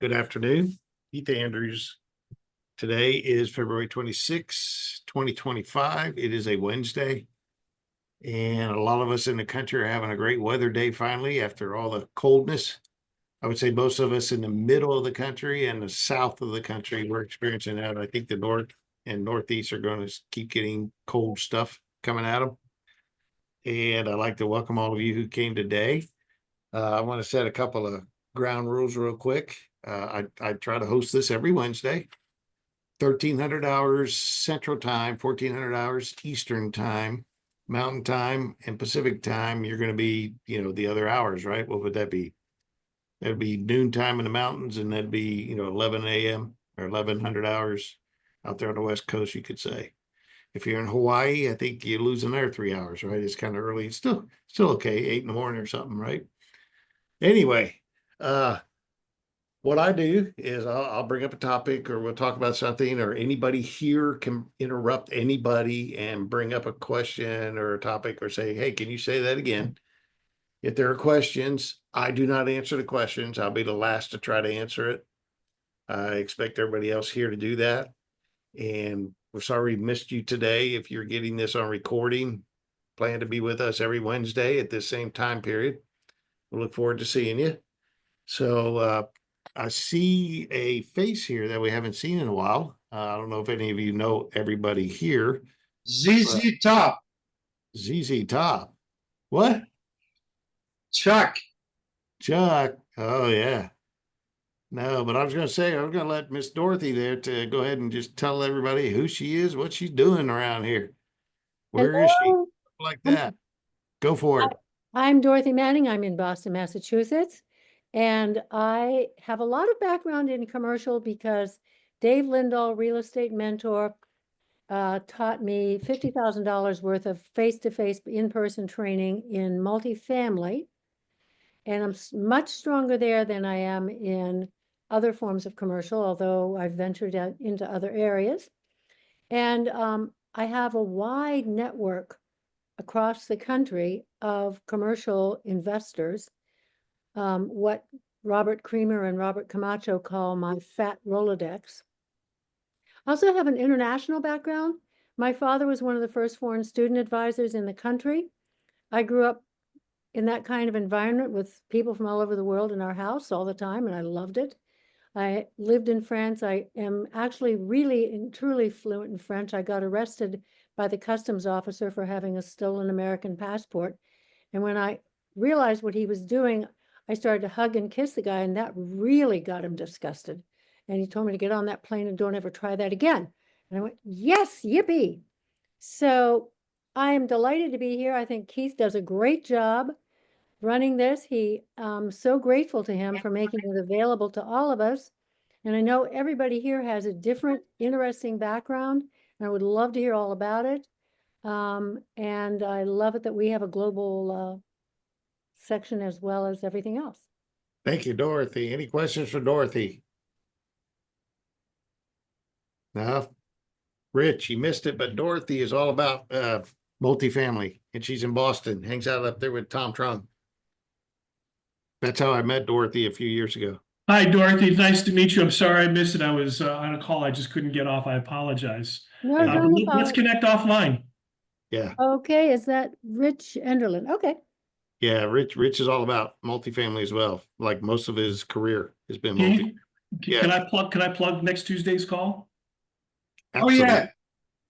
Good afternoon, Keith Andrews. Today is February 26, 2025. It is a Wednesday, and a lot of us in the country are having a great weather day finally after all the coldness. I would say most of us in the middle of the country and the south of the country, we're experiencing that. I think the north and northeast are going to keep getting cold stuff coming at them. And I'd like to welcome all of you who came today. I want to set a couple of ground rules real quick. I try to host this every Wednesday, 1300 hours Central Time, 1400 hours Eastern Time, Mountain Time, and Pacific Time. You're going to be, the other hours, right? What would that be? That'd be noon time in the mountains, and that'd be, 11 a.m. or 1100 hours out there on the West Coast, you could say. If you're in Hawaii, I think you lose another 3 hours, right? It's kind of early. It's still okay, 8 in the morning or something, right? Anyway, what I do is I'll bring up a topic or we'll talk about something, or anybody here can interrupt anybody and bring up a question or a topic or say, hey, can you say that again? If there are questions, I do not answer the questions. I'll be the last to try to answer it. I expect everybody else here to do that. And we're sorry we missed you today. If you're getting this on recording, plan to be with us every Wednesday at this same time period. We look forward to seeing you. So I see a face here that we haven't seen in a while. I don't know if any of you know everybody here. ZZ Top. ZZ Top. What? Chuck. Chuck. Oh, yeah. No, but I was going to say, I was going to let Miss Dorothy there to go ahead and just tell everybody who she is, what she's doing around here. Where is she? Hello. Like that. Go for it. I'm Dorothy Manning. I'm in Boston, Massachusetts. And I have a lot of background in commercial because Dave Lindahl, real estate mentor, taught me $50,000 worth of face-to-face in-person training in multifamily. And I'm much stronger there than I am in other forms of commercial, although I've ventured out into other areas. And I have a wide network across the country of commercial investors, what Robert Creamer and Robert Camacho call my fat Rolodex. I also have an international background. My father was one of the first foreign student advisors in the country. I grew up in that kind of environment with people from all over the world in our house all the time, and I loved it. I lived in France. I am actually really and truly fluent in French. I got arrested by the customs officer for having a stolen American passport. And when I realized what he was doing, I started to hug and kiss the guy, and that really got him disgusted. And he told me to get on that plane and don't ever try that again. And I went, yes, yippee. So I am delighted to be here. I think Keith does a great job running this. I'm so grateful to him for making it available to all of us. And I know everybody here has a different, interesting background, and I would love to hear all about it. And I love it that we have a global section as well as everything else. Thank you, Dorothy. Any questions for Dorothy? No? Rich, you missed it, but Dorothy is all about multifamily, and she's in Boston, hangs out up there with Tom Truong. That's how I met Dorothy a few years ago. Hi, Dorothy. Nice to meet you. I'm sorry I missed it. I was on a call. I just couldn't get off. I apologize. No, Let's connect offline. Yeah. Okay, is that Rich Enderlin? Okay. Yeah, Rich is all about multifamily as well. Like most of his career has been multi. Can I plug next Tuesday's call? Absolutely. Oh, yeah.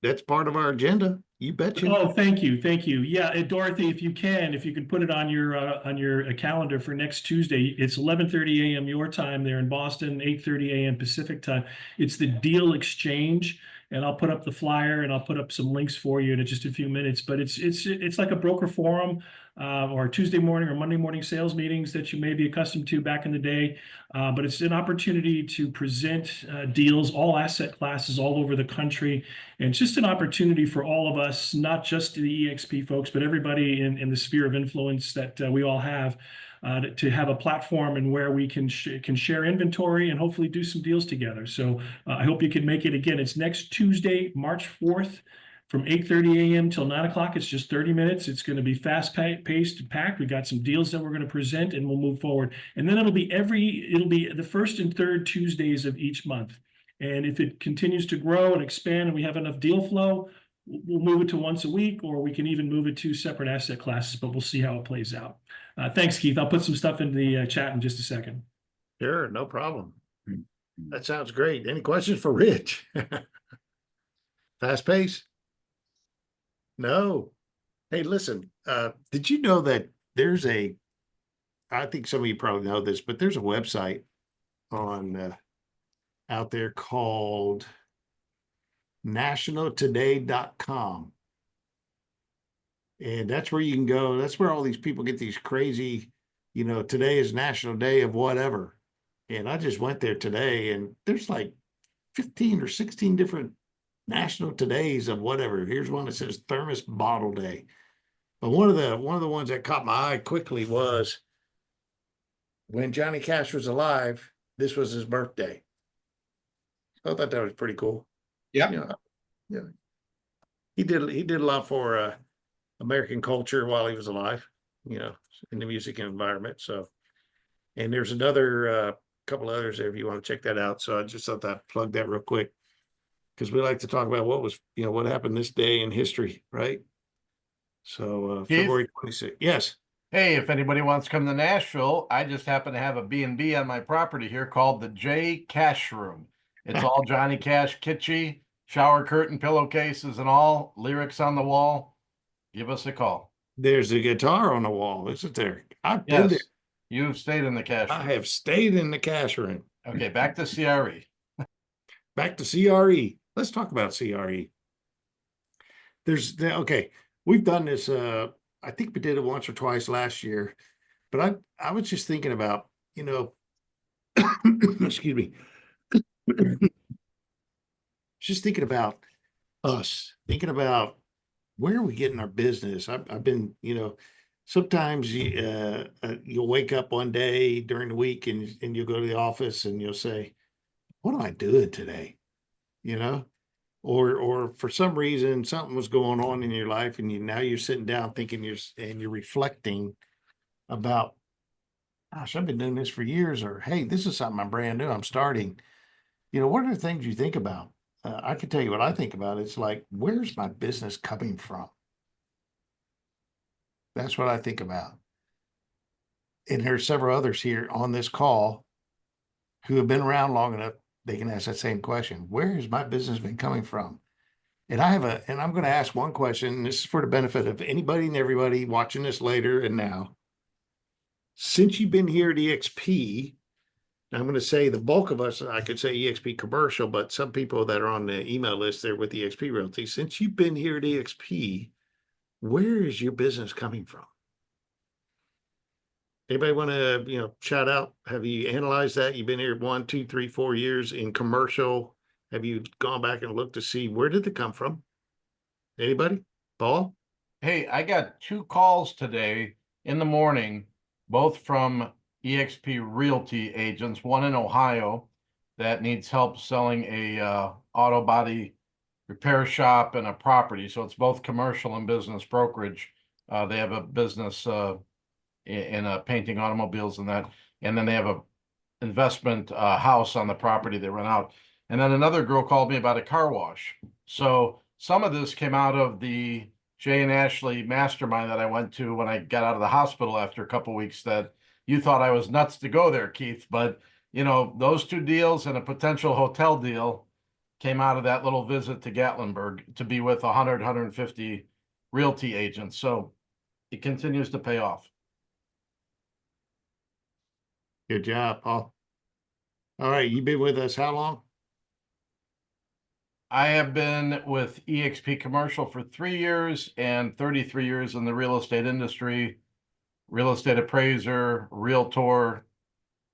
That's part of our agenda. You betcha. Oh, thank you. Yeah, Dorothy, if you can put it on your calendar for next Tuesday. It's 11:30 a.m. your time there in Boston, 8:30 a.m. Pacific time. It's the Deal Exchange, and I'll put up the flyer and I'll put up some links for you in just a few minutes. But it's like a broker forum, or Tuesday morning or Monday morning sales meetings that you may be accustomed to back in the day. But it's an opportunity to present deals, all asset classes all over the country. And it's just an opportunity for all of us, not just the EXP folks, but everybody in the sphere of influence that we all have, to have a platform and where we can share inventory and hopefully do some deals together. So I hope you can make it. Again, it's next Tuesday, March 4th from 8:30 a.m. till 9 o'clock. It's just 30 minutes. It's going to be paced and packed. We got some deals that we're going to present, and we'll move forward. And then it'll be the first and third Tuesdays of each month. And if it continues to grow and expand and we have enough deal flow, we'll move it to once a week, or we can even move it to separate asset classes, but we'll see how it plays out. Thanks, Keith. I'll put some stuff in the chat in just a second. Sure, no problem. That sounds great. Any questions for Rich? Fast pace? No. Hey, listen, did you know that there's I think some of you probably know this, but there's a website on out there called nationaltoday.com. And that's where you can go. That's where all these people get these crazy, today is National Day of whatever. And I just went there today, and there's like 15 or 16 different National Todays of whatever. Here's one that says Thermos Bottle Day. But one of the ones that caught my eye quickly was when Johnny Cash was alive, this was his birthday. I thought that was pretty cool. Yep. Yeah. He did a lot for American culture while he was alive, in the music environment. So, and there's another couple others there if you want to check that out. So I just thought I'd plug that real quick, because we like to talk about what happened this day in history, right? So Keith? February 26th. Yes. Hey, if anybody wants to come to Nashville, I just happen to have a B&B on my property here called the J Cash Room. It's all Johnny Cash kitschy, shower curtain, pillowcases, and all, lyrics on the wall. Give us a call. There's a guitar on the wall, isn't there? I've been there. Yes, you've stayed in the cash I room. have stayed in the cash room. Okay, back to CRE. Back to CRE. Let's talk about CRE. Okay, we've done this. I think we did it once or twice last year, but I was just thinking about, excuse me, just thinking about us, thinking about where are we getting our business. I've been, sometimes you'll wake up one day during the week and you'll go to the office and you'll say, what am I doing today? Or for some reason something was going on in your life, and now you're sitting down thinking you're reflecting about, gosh, I've been doing this for years, or hey, this is something I'm brand new, I'm starting. What are the things you think about? I can tell you what I think about. It's like, where's my business coming from? That's what I think about. And there's several others here on this call who have been around long enough, they can ask that same question. Where has my business been coming from? And I'm going to ask one question, and this is for the benefit of anybody and everybody watching this later and now. Since you've been here at EXP, I'm going to say the bulk of us, I could say EXP Commercial, but some people that are on the email list there with EXP Realty, since you've been here at EXP, where is your business coming from? Anybody want to, shout out? Have you analyzed that? You've been here 1, 2, 3, 4 years in commercial. Have you gone back and looked to see where did it come from? Anybody? Paul? Hey, I got 2 calls today in the morning, both from EXP Realty agents, one in Ohio that needs help selling a auto body repair shop and a property. So it's both commercial and business brokerage. They have a business in painting automobiles and that. And then they have a investment house on the property they rent out. And then another girl called me about a car wash. So some of this came out of the Jay and Ashley mastermind that I went to when I got out of the hospital after a couple of weeks, that you thought I was nuts to go there, Keith. But, those 2 deals and a potential hotel deal came out of that little visit to Gatlinburg to be with 100, 150 realty agents. So it continues to pay off. Good job, Paul. All right, you've been with us how long? I have been with EXP Commercial for 3 years and 33 years in the real estate industry, real estate appraiser, realtor,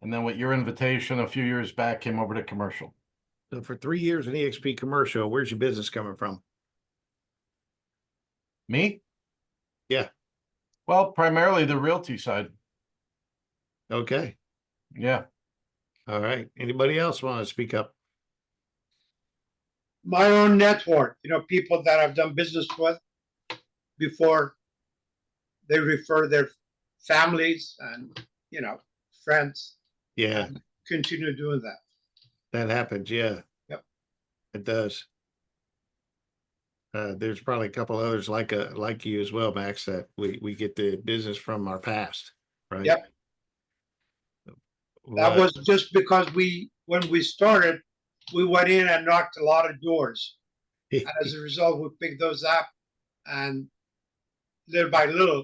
and then with your invitation a few years back, came over to commercial. So for 3 years in EXP Commercial, where's your business coming from? Me? Yeah. Well, primarily the realty side. Okay. Yeah. All right. Anybody else want to speak up? my own network, people that I've done business with before. They refer their families and, friends, Yeah, and continue doing that. that happens. Yeah. Yep. It does. There's probably a couple others like you as well, Max, that we get the business from our past, right? Yep. That was just because when we started, we went in and knocked a lot of doors. And as a result, we picked those up, and little by little,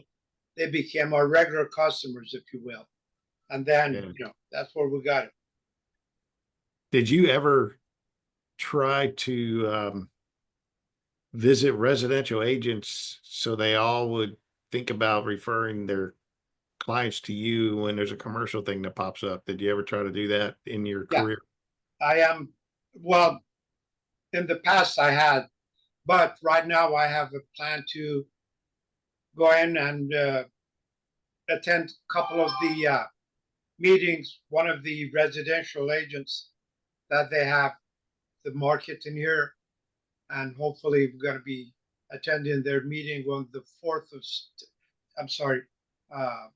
they became our regular customers, if you will. And then, Yeah. that's where we got it. Did you ever try to visit residential agents so they all would think about referring their clients to you when there's a commercial thing that pops up? Did you ever try to do that in your Yeah. career? I am, well, in the past I had, but right now I have a plan to go in and attend a couple of the meetings, one of the residential agents that they have the market in here. And hopefully we're going to be attending their meeting on the 4th of,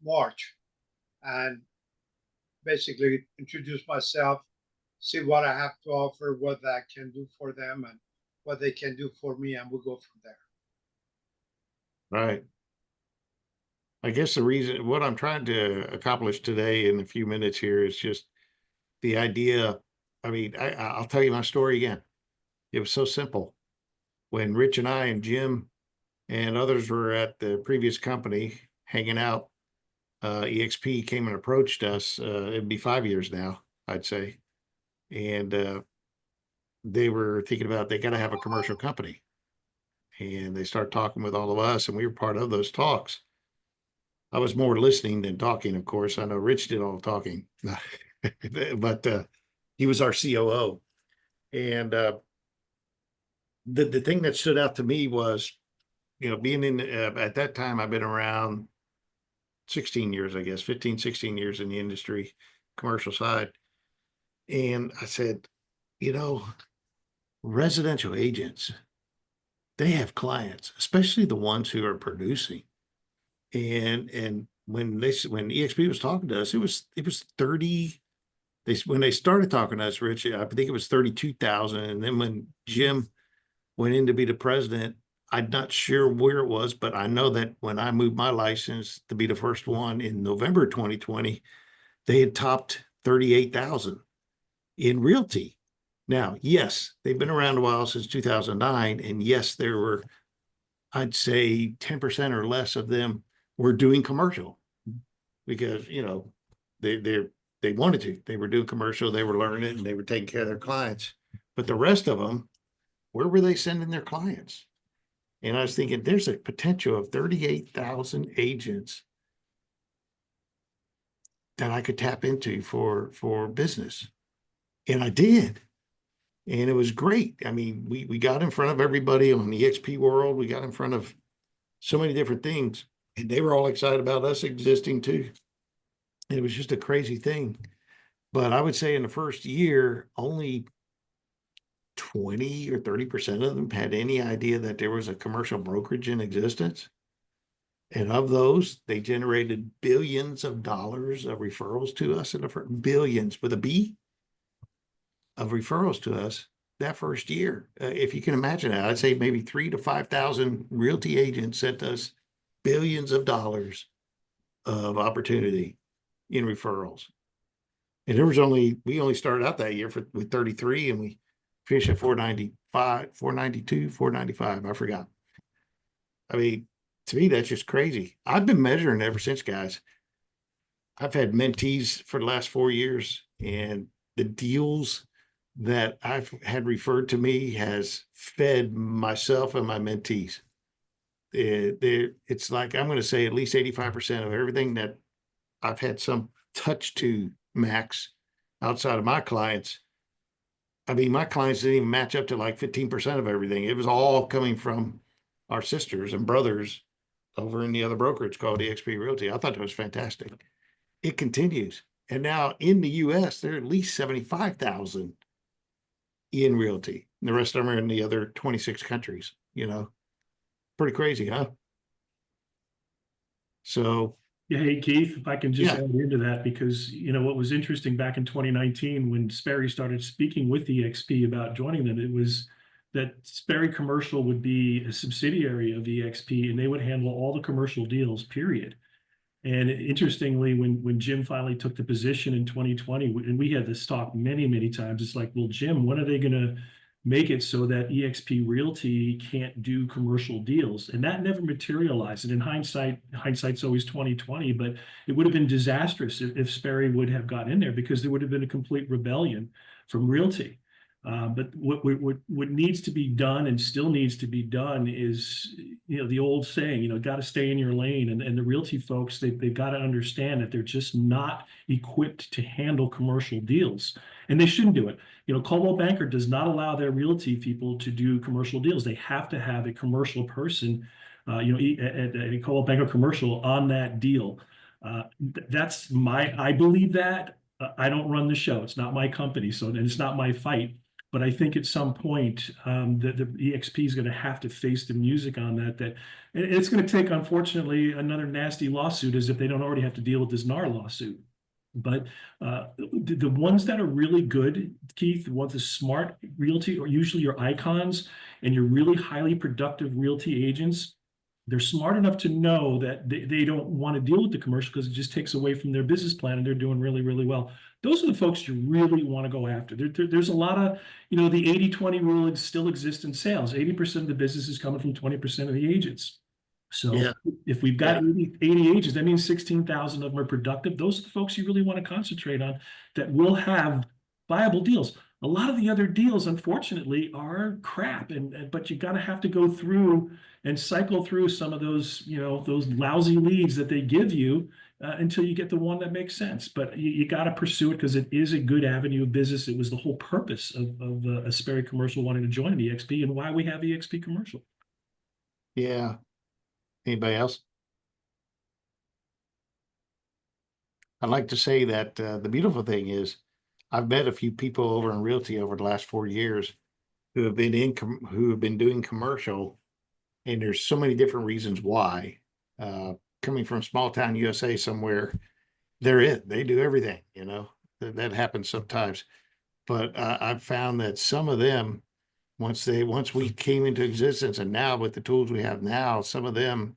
March. And basically introduce myself, see what I have to offer, what I can do for them, and what they can do for me, and we'll go from there. Right. I guess the reason what I'm trying to accomplish today in a few minutes here is just the idea. I mean, I'll tell you my story again. It was so simple. When Rich and I and Jim and others were at the previous company hanging out, EXP came and approached us. It'd be 5 years now, I'd say. And they were thinking about they got to have a commercial company. And they started talking with all of us, and we were part of those talks. I was more listening than talking, of course. I know Rich did all the talking, but he was our COO. And the thing that stood out to me was, being in at that time, I've been around 16 years, I guess, 15, 16 years in the industry, commercial side. And I said, residential agents, they have clients, especially the ones who are producing. And when EXP was talking to us, it was 30. When they started talking to us, Rich, I think it was 32,000. And then when Jim went in to be the president, I'm not sure where it was, but I know that when I moved my license to be the first one in November 2020, they had topped 38,000 in realty. Now, yes, they've been around a while, since 2009. And yes, there were, I'd say 10% or less of them were doing commercial because, they wanted to. They were doing commercial, they were learning it, and they were taking care of their clients. But the rest of them, where were they sending their clients? And I was thinking, there's a potential of 38,000 agents that I could tap into for business. And I did. And it was great. I mean, we got in front of everybody on the EXP world. We got in front of so many different things, and they were all excited about us existing too. And it was just a crazy thing. But I would say in the first year, only 20 or 30% of them had any idea that there was a commercial brokerage in existence. And of those, they generated billions of dollars of referrals to us in the first, billions with a B of referrals to us that first year. If you can imagine that, I'd say maybe 3,000 to 5,000 realty agents sent us billions of dollars of opportunity in referrals. And we only started out that year with 33, and we finished at 495, 492, 495. I forgot. I mean, to me, that's just crazy. I've been measuring ever since, guys. I've had mentees for the last 4 years, and the deals that I've had referred to me has fed myself and my mentees. It's like, I'm going to say at least 85% of everything that I've had some touch to, Max, outside of my clients. I mean, my clients didn't even match up to like 15% of everything. It was all coming from our sisters and brothers over in the other brokerage called EXP Realty. I thought that was fantastic. It continues. And now in the US, there are at least 75,000 in realty. And the rest of them are in the other 26 countries, you know. Pretty crazy, huh? So, Yeah, hey Keith, if I can just yeah, add into that, because what was interesting back in 2019 when Sperry started speaking with EXP about joining them, it was that Sperry Commercial would be a subsidiary of EXP and they would handle all the commercial deals, period. And interestingly, when Jim finally took the position in 2020, and we had this talk many, many times, it's like, well, Jim, when are they going to make it so that EXP Realty can't do commercial deals? And that never materialized. And in hindsight's always 2020, but it would have been disastrous if Sperry would have gotten in there, because there would have been a complete rebellion from Realty. But what needs to be done and still needs to be done is, the old saying, got to stay in your lane. And the realty folks, they've got to understand that they're just not equipped to handle commercial deals. And they shouldn't do it. Coldwell Banker does not allow their realty people to do commercial deals. They have to have a commercial person, a Coldwell Banker commercial on that deal. I believe that. I don't run the show. It's not my company, and it's not my fight. But I think at some point that the EXP is going to have to face the music on that. That it's going to take, unfortunately, another nasty lawsuit, as if they don't already have to deal with this NAR lawsuit. But the ones that are really good, Keith, the ones the smart realty, are usually your icons and your really highly productive realty agents. They're smart enough to know that they don't want to deal with the commercial because it just takes away from their business plan, and they're doing really, really well. Those are the folks you really want to go after. There's a lot of, the 80-20 rule still exists in sales. 80% of the business is coming from 20% of the agents. So yeah, if we've got yeah, 80 agents, that means 16,000 of them are productive. Those are the folks you really want to concentrate on that will have viable deals. A lot of the other deals, unfortunately, are crap, but you got to have to go through and cycle through some of those, those lousy leads that they give you until you get the one that makes sense. But you got to pursue it because it is a good avenue of business. It was the whole purpose of a Sperry Commercial wanting to join EXP and why we have EXP Commercial. yeah. Anybody else? I'd like to say that the beautiful thing is I've met a few people over in realty over the last 4 years who have been who have been doing commercial, and there's so many different reasons why. Coming from small town USA somewhere, they're it. They do everything, that happens sometimes. But I've found that some of them, once we came into existence, and now with the tools we have now, some of them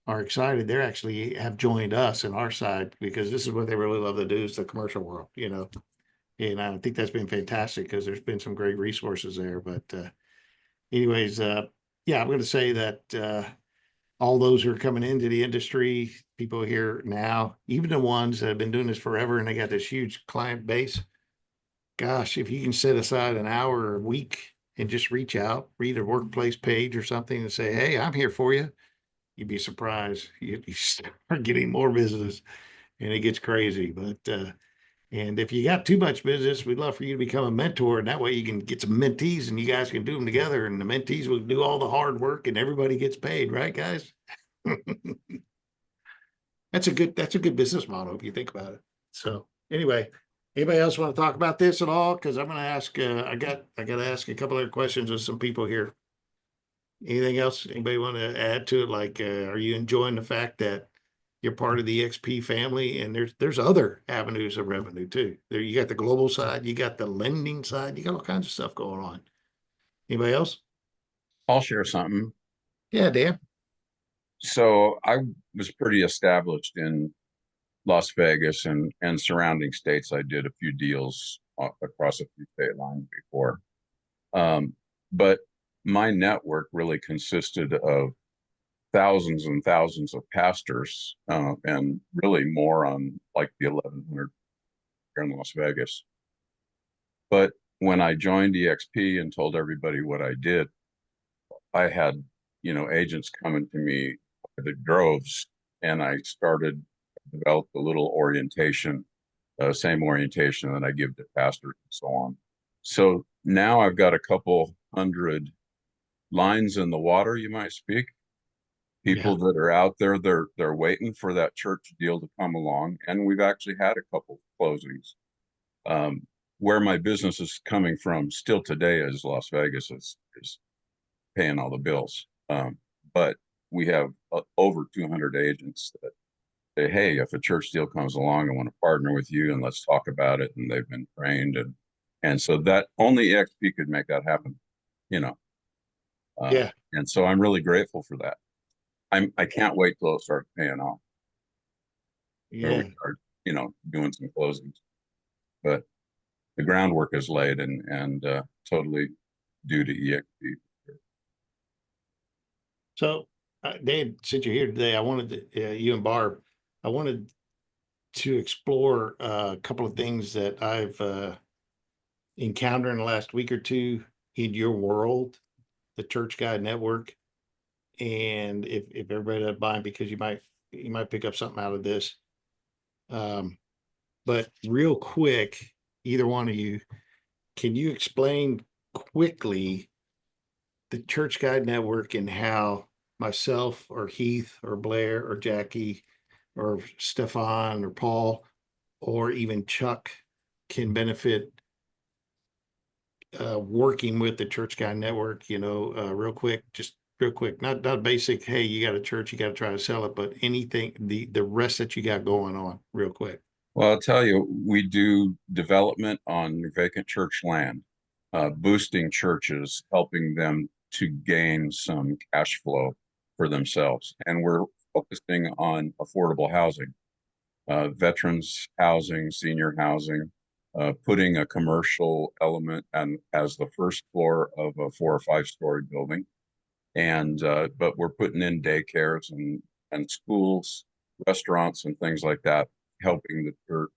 are excited. They're actually have joined us in our side because this is what they really love to do, is the commercial world. And I think that's been fantastic because there's been some great resources there. But anyways, yeah, I'm going to say that all those who are coming into the industry, people here now, even the ones that have been doing this forever and they got this huge client base, gosh, if you can set aside an hour a week and just reach out, read a workplace page or something and say, hey, I'm here for you, you'd be surprised. You start getting more business and it gets crazy. But and if you got too much business, we'd love for you to become a mentor, and that way you can get some mentees and you guys can do them together, and the mentees will do all the hard work and everybody gets paid, right, guys? That's a good business model if you think about it. So anyway, anybody else want to talk about this at all? Because I'm going to ask. I got to ask a couple other questions of some people here. Anything else? Anybody want to add to it? Like, are you enjoying the fact that you're part of the XP family? And there's other avenues of revenue too. There you got the global side, you got the lending side, you got all kinds of stuff going on. Anybody else? I'll share something. Yeah, Dan. So I was pretty established in Las Vegas and surrounding states. I did a few deals across a few state lines before. But my network really consisted of thousands and thousands of pastors, and really more on like the 1100 here in Las Vegas. But when I joined EXP and told everybody what I did, I had, agents coming to me by the droves, and I started developed a little orientation, same orientation that I give to pastors and so on. So now I've got a couple hundred lines in the water, you might speak. People that are out there, they're waiting for that church deal to come along, and we've actually had a couple closings. where my business is coming from still today is Las Vegas is paying all the bills. But we have over 200 agents that say, hey, if a church deal comes along, I want to partner with you and let's talk about it. And they've been trained. And so that only EXP could make that happen, you know. Yeah. And so I'm really grateful for that. I can't wait till it starts paying off. Where Yeah. we start, you know, doing some closings. But the groundwork is laid and totally due to EXP. So, Dan, since you're here today, I wanted to, you and Barb, I wanted to explore a couple of things that I've encountered in the last week or two in your world, the Church Guide Network. And if everybody doesn't mind, because you might pick up something out of this. But real quick, either one of you, can you explain quickly the Church Guide Network and how myself or Heath or Blair or Jackie or Stefan or Paul or even Chuck can benefit working with the Church Guide Network, real quick, just real quick, not basic, hey, you got a church, you got to try to sell it, but anything, the rest that you got going on real quick. Well, I'll tell you, we do development on vacant church land, boosting churches, helping them to gain some cash flow for themselves. And we're focusing on affordable housing, veterans housing, senior housing, putting a commercial element and as the first floor of a 4 or 5 story building. And but we're putting in daycares and schools, restaurants, and things like that, helping the church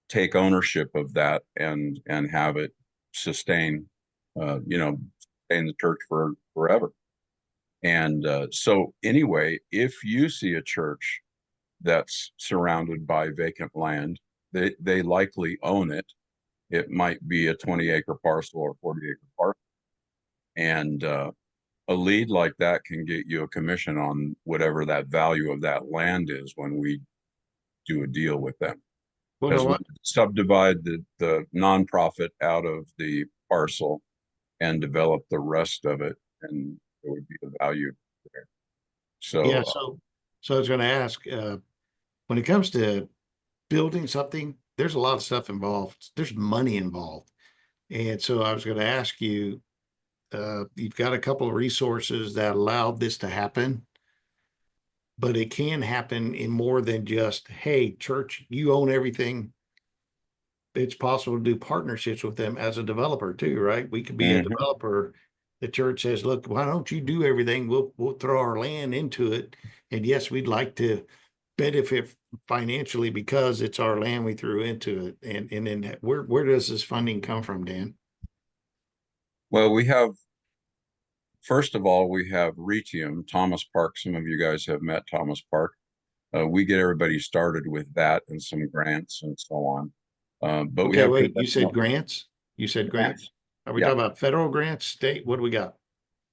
take ownership of that and have it sustain, sustain the church for forever. And so anyway, if you see a church that's surrounded by vacant land, they likely own it. It might be a 20-acre parcel or 40-acre parcel. And a lead like that can get you a commission on whatever that value of that land is when we do a deal with them. Because we subdivide the nonprofit out of the parcel and develop the rest of it, and there would be a value there. So yeah, so I was going to ask, when it comes to building something, there's a lot of stuff involved. There's money involved, and so I was going to ask you, you've got a couple of resources that allowed this to happen, but it can happen in more than just, hey, church, you own everything. It's possible to do partnerships with them as a developer too, right? We could be a developer. The church says, look, why don't you do everything? We'll throw our land into it. And yes, we'd like to benefit financially because it's our land we threw into it. And then where does this funding come from, Dan? well, first of all, we have Retium, Thomas Park. Some of you guys have met Thomas Park. We get everybody started with that and some grants and so on. But we Okay, have wait, you said grants? You said grants? Are we Yeah. talking about federal grants, state? What do we got?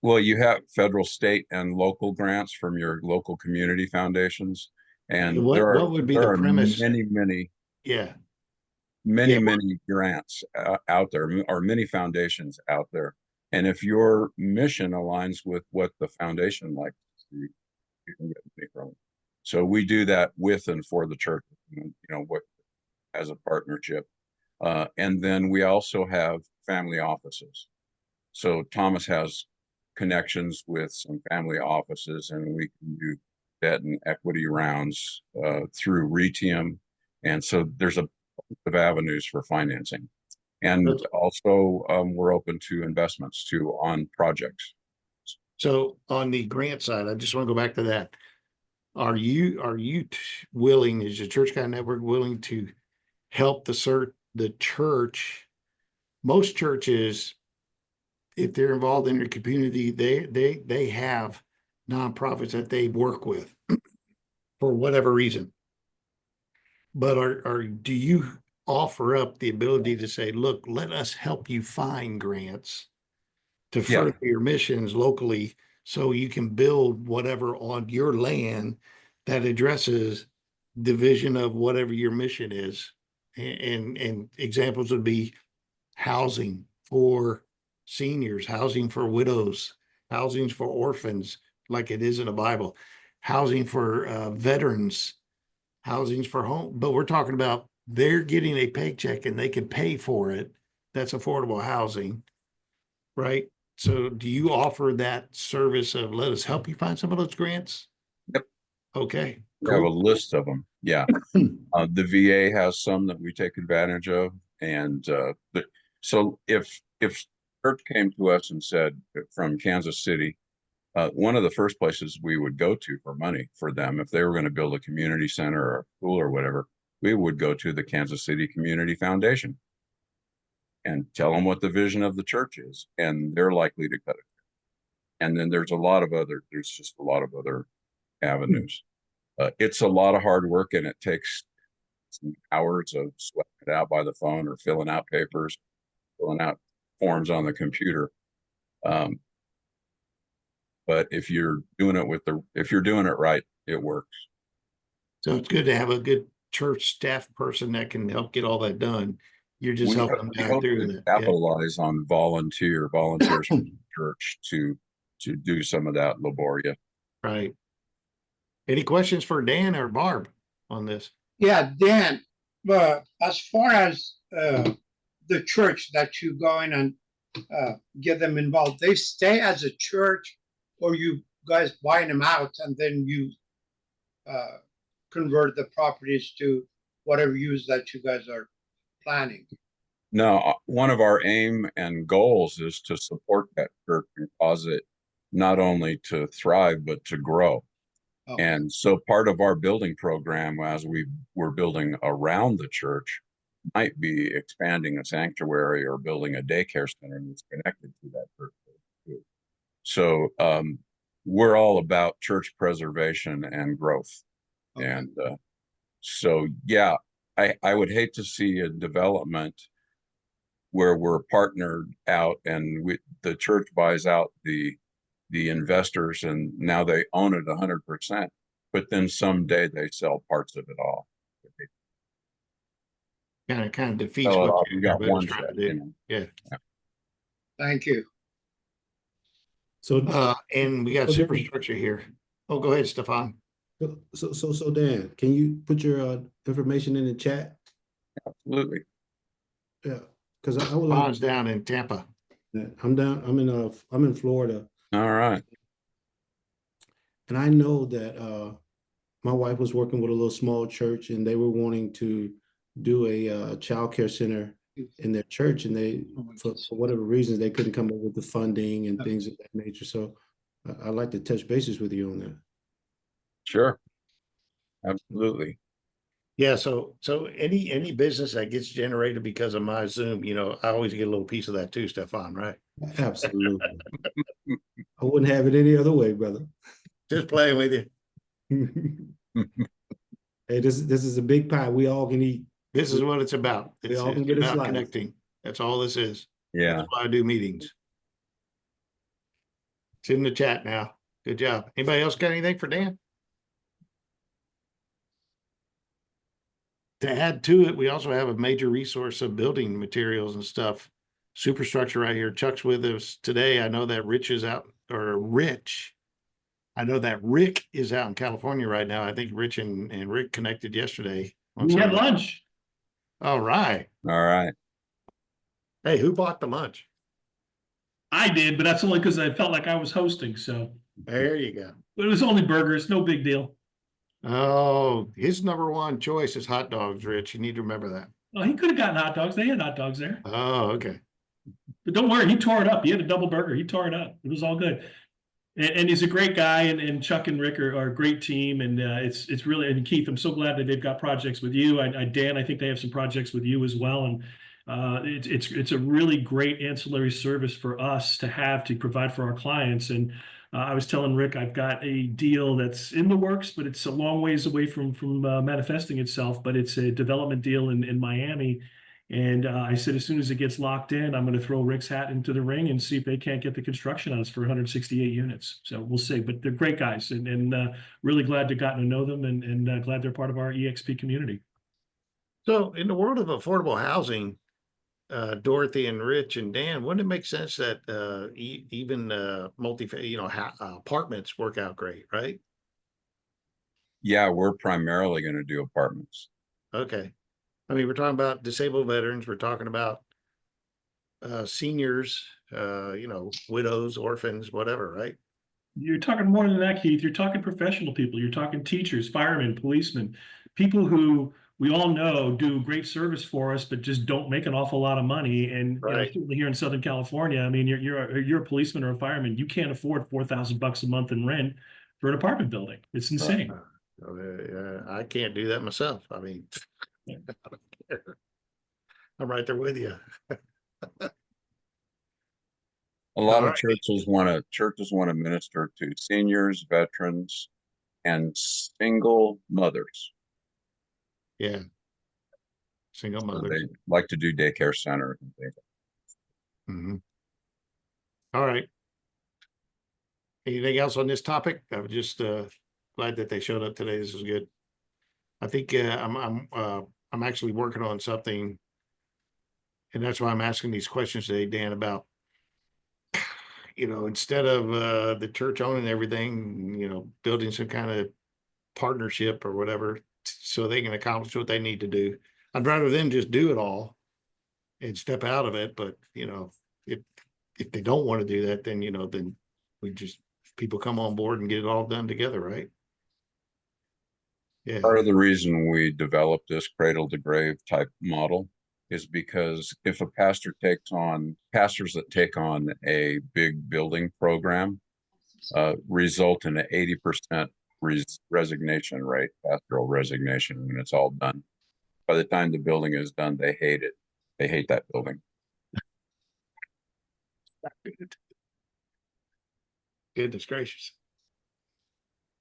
Well, you have federal, state, and local grants from your local community foundations. And What there would be the are premise? many Yeah, grants out there, or many foundations out there. And if your mission aligns with what the foundation likes, you can get money from it. So we do that with and for the church, what as a partnership. And then we also have family offices. So Thomas has connections with some family offices, and we can do debt and equity rounds through Retium. And so there's a bunch of avenues for financing. And also we're open to investments too on projects. so on the grant side, I just want to go back to that. Are you willing, is the Church Guide Network willing to help the church? Most churches, if they're involved in their community, they have nonprofits that they work with for whatever reason. But do you offer up the ability to say, look, let us help you find grants to Yeah. further your missions locally so you can build whatever on your land that addresses the vision of whatever your mission is? And examples would be housing for seniors, housing for widows, housing for orphans, like it is in the Bible, housing for veterans, housings for home. But we're talking about they're getting a paycheck and they can pay for it. That's affordable housing, right? So do you offer that service of let us help you find some of those grants? Yep. Okay, We have a cool. list of them. Yeah. The VA has some that we take advantage of. And so if Kurt came to us and said from Kansas City, one of the first places we would go to for money for them, if they were going to build a community center or a school or whatever, we would go to the Kansas City Community Foundation and tell them what the vision of the church is, and they're likely to cut it. And then there's just a lot of other avenues. It's a lot of hard work, and it takes some hours of sweating it out by the phone or filling out papers, filling out forms on the computer. But if you're doing it right, it works. So it's good to have a good church staff person that can help get all that done. You're just helping them We down hope through to that. Yeah. capitalize on volunteers from the church to do some of that laboria. Right. Any questions for Dan or Barb on this? Yeah, Dan, but as far as the church that you go in and get them involved, they stay as a church, or you guys buying them out and then you convert the properties to whatever use that you guys are planning? No, one of our aim and goals is to support that church and cause it not only to thrive, but to grow. Oh, And so part of our building program, as we're building around the church, might be expanding a sanctuary or building a daycare center that's connected to that church. So we're all about church preservation and growth. okay. And so, yeah, I would hate to see a development where we're partnered out and the church buys out the investors and now they own it 100%, but then someday they sell parts of it all. Kind of defeats Sell it what off. We got everybody was one trying set, to do. Yeah. Thank you. So, And we got So Dan- superstructure here. Oh, go ahead, Stefan. so Dan, can you put your information in the chat? Absolutely. Yeah, because I would like. Stefan's down in Tampa. I'm in Florida, All right. and I know that my wife was working with a little small church, and they were wanting to do a child care center in their church, and they, for whatever reasons, they couldn't come up with the funding and things of that nature. So I'd like to touch bases with you on that. Sure. Absolutely. Yeah, so any business that gets generated because of my Zoom, I always get a little piece of that too, Stefan, right? Absolutely. I wouldn't have it any other way, brother. Just playing with you. Hey, this is a big pie. We all can eat. This is what it's about. We It's all can get a about slice. connecting. That's all this is. Yeah. That's why I do meetings. It's in the chat now. Good job. Anybody else got anything for Dan? To add to it, we also have a major resource of building materials and stuff. Superstructure right here. Chuck's with us today. I know that Rich is out, or Rich. I know that Rick is out in California right now. I think Rich and Rick connected yesterday. We had lunch. All right. All right. Hey, who bought the lunch? I did, but that's only because I felt like I was hosting. So There you go. but it was only burgers, no big deal. Oh, his number one choice is hot dogs, Rich. You need to remember that. Well, he could have gotten hot dogs. They had hot dogs there. Oh, okay. But don't worry, he tore it up. He had a double burger. He tore it up. It was all good. And he's a great guy, and Chuck and Rick are a great team, and it's really, and Keith, I'm so glad that they've got projects with you. Dan, I think they have some projects with you as well, and it's a really great ancillary service for us to have to provide for our clients. And I was telling Rick, I've got a deal that's in the works, but it's a long ways away from manifesting itself. But it's a development deal in Miami. And I said, as soon as it gets locked in, I'm going to throw Rick's hat into the ring and see if they can't get the construction on us for 168 units. So we'll see. But they're great guys, and really glad to gotten to know them, and glad they're part of our EXP community. So in the world of affordable housing, Dorothy and Rich and Dan, wouldn't it make sense that even apartments work out great, right? Yeah, we're primarily going to do apartments. Okay. I mean, we're talking about disabled veterans, we're talking about seniors, widows, orphans, whatever, right? You're talking more than that, Keith. You're talking professional people. You're talking teachers, firemen, policemen, people who we all know do great service for us, but just don't make an awful lot of money. And Right. certainly here in Southern California, I mean, you're a policeman or a fireman. You can't afford $4,000 a month in rent for an apartment building. It's insane. I can't do that myself. I mean, I don't care. I'm right there with you. A lot All of right. churches want to minister to seniors, veterans, and single mothers. Yeah. Single So mothers. they like to do daycare centers and things. Mhm. All right. Anything else on this topic? I'm just glad that they showed up today. This is good. I think I'm actually working on something, and that's why I'm asking these questions today, Dan, about instead of the church owning everything, building some kind of partnership or whatever so they can accomplish what they need to do. I'd rather them just do it all and step out of it. But if if they don't want to do that, then then we just people come on board and get it all done together, right? Yeah. Part of the reason we developed this cradle to grave type model is because if pastors that take on a big building program result in an 80% resignation rate, pastoral resignation when it's all done. By the time the building is done, they hate it. They hate that building. Goodness gracious.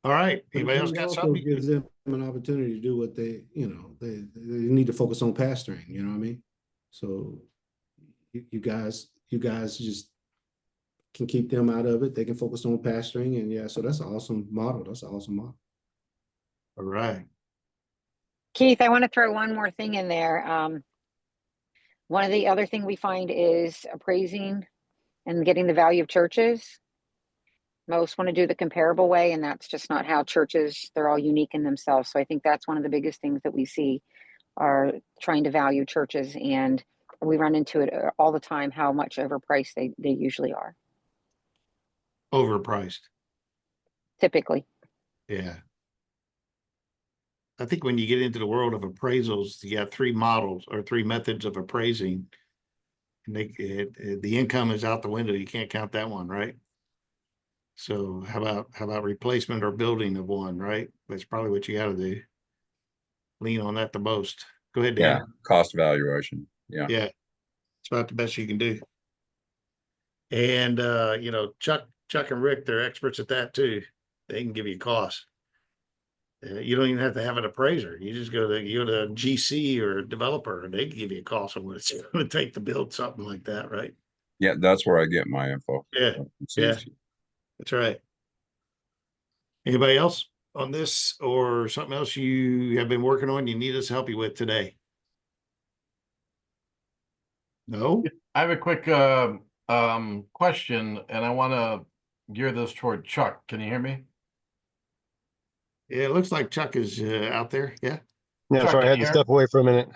All right. But Anybody else it got also something? gives them an opportunity to do what they need to focus on pastoring, you know what I mean? So you guys just can keep them out of it. They can focus on pastoring, and yeah, so that's an awesome model. That's an awesome model. All right. Keith, I want to throw one more thing in there. One of the other thing we find is appraising and getting the value of churches. Most want to do the comparable way, and that's just not how churches, they're all unique in themselves. So I think that's one of the biggest things that we see are trying to value churches, and we run into it all the time, how much overpriced they usually are, Overpriced. typically. Yeah. I think when you get into the world of appraisals, you got three models or three methods of appraising. And the income is out the window. You can't count that one, right? So how about replacement or building of one, right? That's probably what you got to do. Lean on that the most. Go ahead, Dan. Yeah, cost valuation. Yeah. Yeah, it's about the best you can do. And Chuck and Rick, they're experts at that too. They can give you costs. You don't even have to have an appraiser. You just go to a GC or a developer, and they can give you a cost on what it's going to take to build something like that, right? Yeah, that's where I get my info. Yeah, yeah, that's right. Anybody else on this or something else you have been working on you need us to help you with today? No? I have a quick question, and I want to gear this toward Chuck. Can you hear me? Yeah, it looks like Chuck is out there. Yeah. Yeah, Chuck, sorry, I can had you to hear? step away for a minute.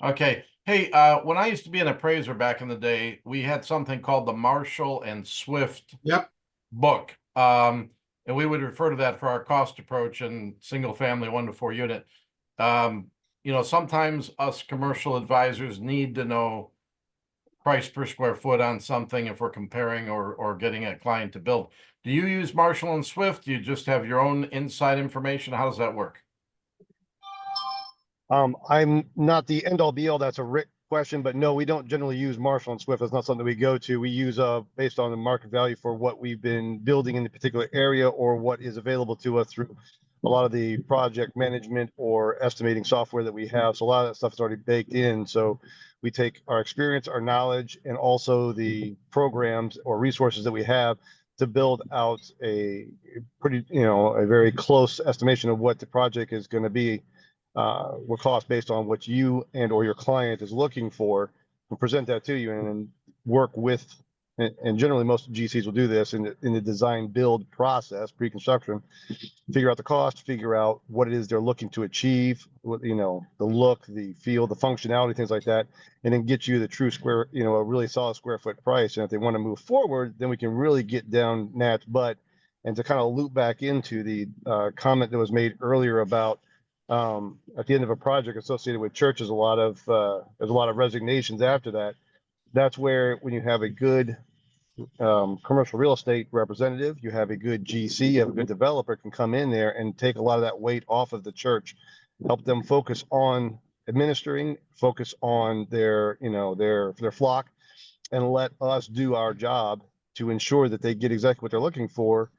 Okay. Hey, when I used to be an appraiser back in the day, we had something called the Marshall and Swift Yep. book. And we would refer to that for our cost approach and single family 1 to 4 unit. Sometimes us commercial advisors need to know price per square foot on something if we're comparing or getting a client to build. Do you use Marshall and Swift? Do you just have your own inside information? How does that work? I'm not the end all be all. That's a Rick question, but no, we don't generally use Marshall and Swift. That's not something we go to. We use based on the market value for what we've been building in the particular area or what is available to us through a lot of the project management or estimating software that we have. So a lot of that stuff is already baked in. So we take our experience, our knowledge, and also the programs or resources that we have to build out a pretty, a very close estimation of what the project is going to be what cost based on what you and or your client is looking for, and present that to you, and then work with, and generally most GCs will do this in the design build process, pre-construction, figure out the cost, figure out what it is they're looking to achieve, what, you know, the look, the feel, the functionality, things like that, and then get you the true square, you know, a really solid square foot price. And if they want to move forward, then we can really get down Nat's butt. And to kind of loop back into the comment that was made earlier about at the end of a project associated with churches, there's a lot of resignations after that. That's where, when you have a good commercial real estate representative, you have a good GC, you have a good developer can come in there and take a lot of that weight off of the church, help them focus on administering, focus on their, you know, their flock, and let us do our job to ensure that they get exactly what they're looking for.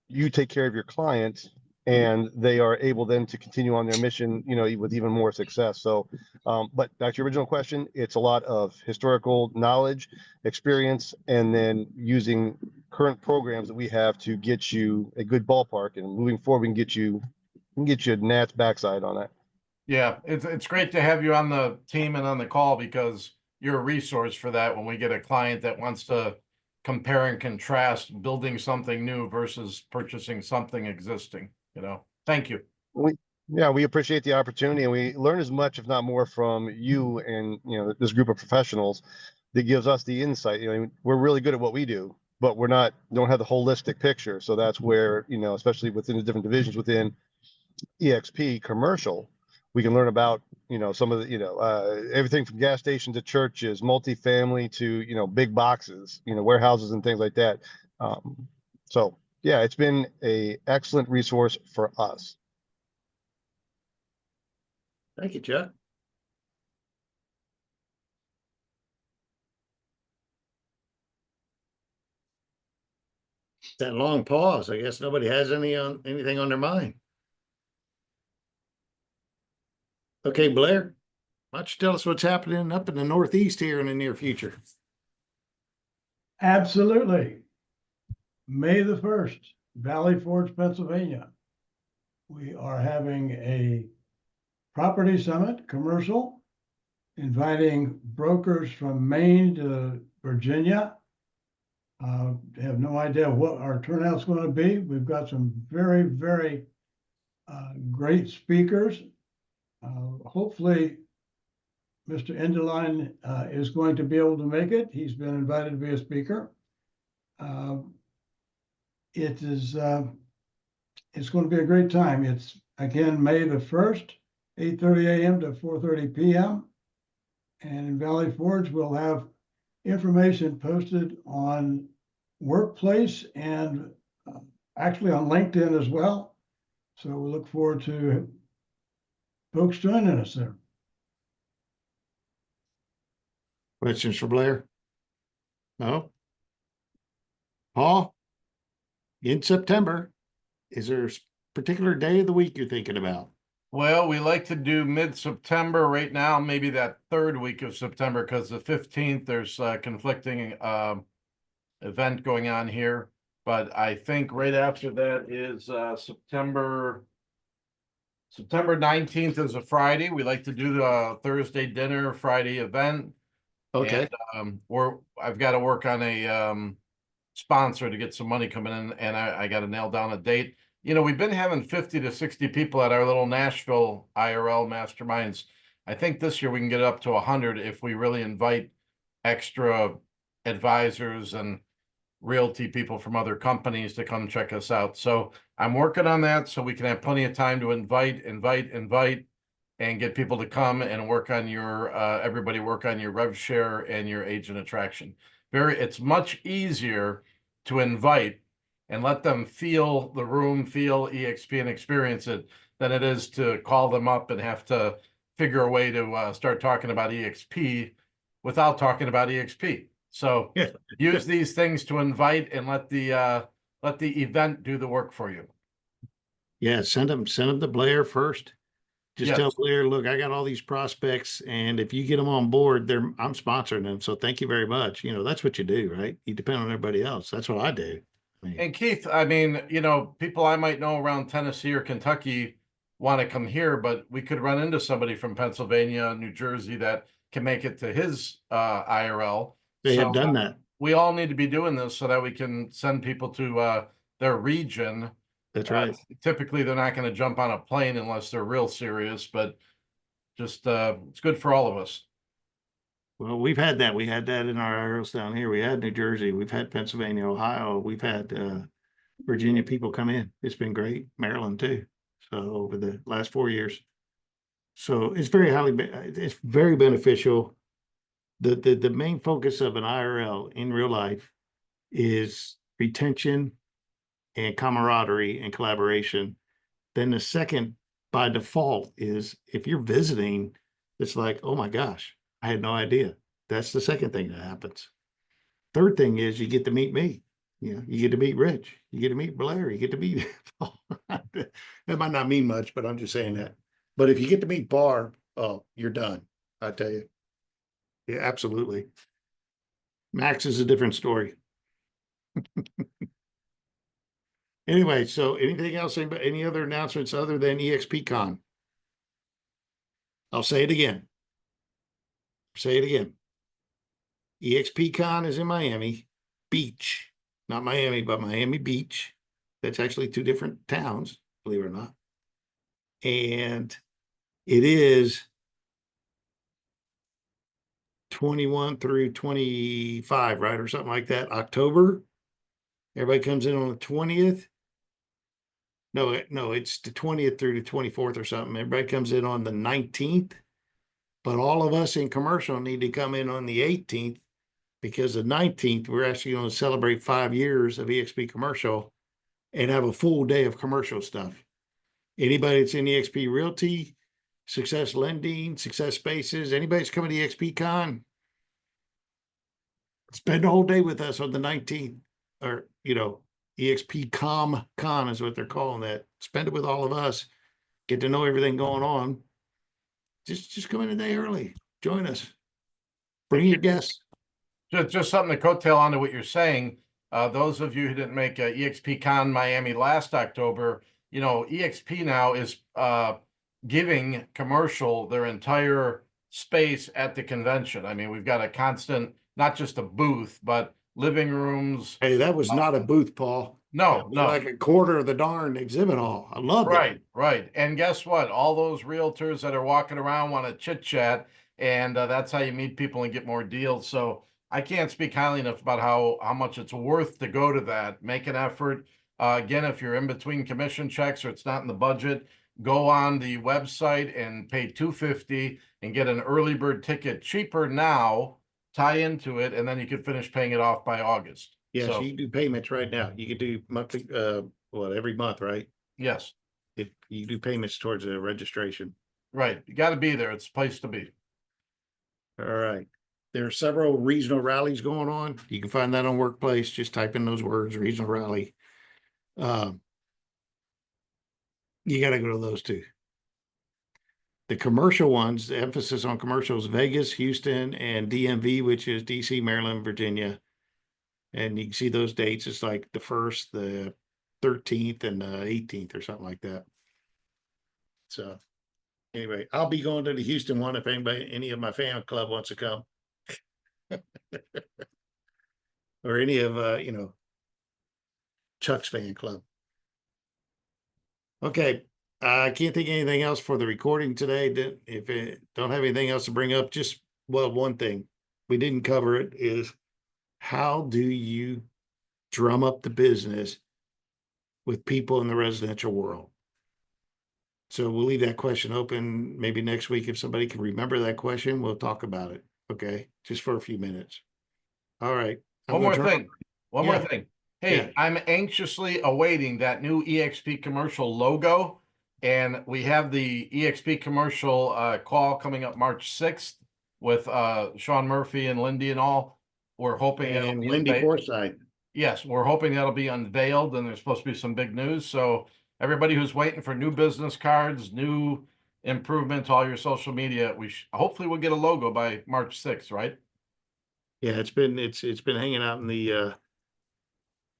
You take care of your client, and they are able then to continue on their mission, you know, with even more success. So, but back to your original question, it's a lot of historical knowledge, experience, and then using current programs that we have to get you a good ballpark. And moving forward, we can get you Nat's backside on that. Yeah, it's great to have you on the team and on the call, because you're a resource for that when we get a client that wants to compare and contrast building something new versus purchasing something existing, you know. Thank you. We appreciate the opportunity, and we learn as much, if not more, from you and, you know, this group of professionals that gives us the insight. You know, we're really good at what we do, but don't have the holistic picture. So that's where, you know, especially within the different divisions within EXP commercial, we can learn about, you know, some of the, you know, everything from gas stations to churches, multifamily to, you know, big boxes, you know, warehouses and things like that. So yeah, it's been a excellent resource for us. Thank you, Chuck. That long pause, I guess nobody has anything on their mind. Okay, Blair, why don't you tell us what's happening up in the Northeast here in the near future? Absolutely. May the 1st, Valley Forge, Pennsylvania. We are having a property summit, commercial, inviting brokers from Maine to Virginia. Have no idea what our turnout's going to be. We've got some very, very great speakers. Hopefully, Mr. Enderlein is going to be able to make it. He's been invited to be a speaker. It's going to be a great time. It's again May the 1st, 8:30 a.m. to 4:30 p.m. And in Valley Forge, we'll have information posted on Workplace and actually on LinkedIn as well. So we look forward to folks joining us there. Questions for Blair? No? Paul? In September, is there a particular day of the week you're thinking about? Well, we like to do mid-September right now, maybe that third week of September, because the 15th there's a conflicting event going on here. But I think right after that is September 19th is a Friday. We like to do the Thursday dinner, Friday event. Okay. And I've got to work on a sponsor to get some money coming in, and I got to nail down a date. You know, we've been having 50 to 60 people at our little Nashville IRL masterminds. I think this year we can get it up to 100 if we really invite extra advisors and realty people from other companies to come check us out. So I'm working on that so we can have plenty of time to invite, and get people to come and work on your, everybody work on your rev share and your agent attraction. It's much easier to invite and let them feel the room, feel EXP and experience it, than it is to call them up and have to figure a way to start talking about EXP without talking about EXP. So use these things to invite and let the event do the work for you. Yeah, send them to Blair first. Just Yes. tell Blair, look, I got all these prospects, and if you get them on board, I'm sponsoring them. So thank you very much. You know, that's what you do, right? You depend on everybody else. That's what I do. And Keith, I mean, you know, people I might know around Tennessee or Kentucky want to come here, but we could run into somebody from Pennsylvania, New Jersey that can make it to his IRL. They So have done that. we all need to be doing this so that we can send people to their region. That's right. Typically, they're not going to jump on a plane unless they're real serious, but just it's good for all of us. Well, we've had that. We had that in our areas down here. We had New Jersey. We've had Pennsylvania, Ohio. We've had Virginia people come in. It's been great. Maryland too. So over the last 4 years. So it's it's very beneficial. The main focus of an IRL in real life is retention and camaraderie and collaboration. Then the second by default is if you're visiting, it's like, oh my gosh, I had no idea. That's the second thing that happens. Third thing is you get to meet me. You know, you get to meet Rich. You get to meet Blair. You get to meet. That might not mean much, but I'm just saying that. But if you get to meet Barb, oh, you're done. I tell you. Yeah, absolutely. Max is a different story. Anyway, so anything else? Any other announcements other than EXPCon? I'll say it again. Say it again. EXPCon is in Miami Beach, not Miami, but Miami Beach. That's actually two different towns, believe it or not. And it is 21 through 25, right? Or something like that. October. Everybody comes in on the 20th. No, it's the 20th through the 24th or something. Everybody comes in on the 19th. But all of us in commercial need to come in on the 18th because the 19th, we're actually going to celebrate 5 years of EXP commercial and have a full day of commercial stuff. Anybody that's in EXP Realty, Success Lending, Success Spaces, anybody's coming to EXP Con, spend the whole day with us on the 19th, or, EXP Con is what they're calling that. Spend it with all of us, get to know everything going on. Just come in a day early. Join us. Bring your guests. Just something to coattail onto what you're saying. Those of you who didn't make EXPCon Miami last October, EXP now is giving commercial their entire space at the convention. I mean, we've got a constant, not just a booth, but living rooms. Hey, that was not a booth, Paul. No, no. Like a quarter of the darn exhibit hall. I loved it. Right. And guess what? All those realtors that are walking around want to chit chat, and that's how you meet people and get more deals. So I can't speak highly enough about how much it's worth to go to that. Make an effort. Again, if you're in between commission checks or it's not in the budget, go on the website and pay $250 and get an early bird ticket cheaper now. Tie into it, and then you can finish paying it off by August. Yes, So, you can do payments right now. You can do monthly, every month, right? yes, If you do payments towards a registration. right. You got to be there. It's a place to be. All right. There are several regional rallies going on. You can find that on Workplace. Just type in those words, regional rally. You got to go to those two. The commercial ones, the emphasis on commercials, Vegas, Houston, and DMV, which is DC, Maryland, Virginia. And you can see those dates. It's like the 1st, the 13th, and the 18th or something like that. So anyway, I'll be going to the Houston one if any of my fan club wants to come. Or any of, Chuck's fan club. Okay. I can't think of anything else for the recording today. If it don't have anything else to bring up, one thing we didn't cover it is how do you drum up the business with people in the residential world? So we'll leave that question open. Maybe next week, if somebody can remember that question, we'll talk about it. Okay. Just for a few minutes. All right. One more thing. Hey, Yeah. I'm anxiously awaiting that new EXP commercial logo. And we have the EXP commercial call coming up March 6th with Sean Murphy and Lindy and all. We're hoping it'll And be Lindy Forsythe. Yes, we're hoping that'll be unveiled and there's supposed to be some big news. So everybody who's waiting for new business cards, new improvement to all your social media, hopefully we'll get a logo by March 6th, right? Yeah, it's been hanging out in the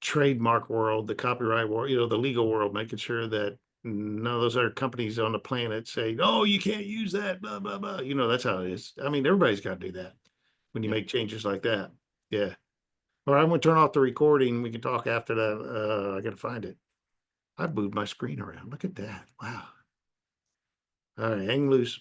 trademark world, the copyright world, the legal world, making sure that none of those other companies on the planet say, oh, you can't use that, blah, blah, blah. You know, that's how it is. I mean, everybody's got to do that when you make changes like that. Yeah. All right, I'm gonna turn off the recording. We can talk after that. I gotta find it. I moved my screen around. Look at that. Wow. All right, hang loose.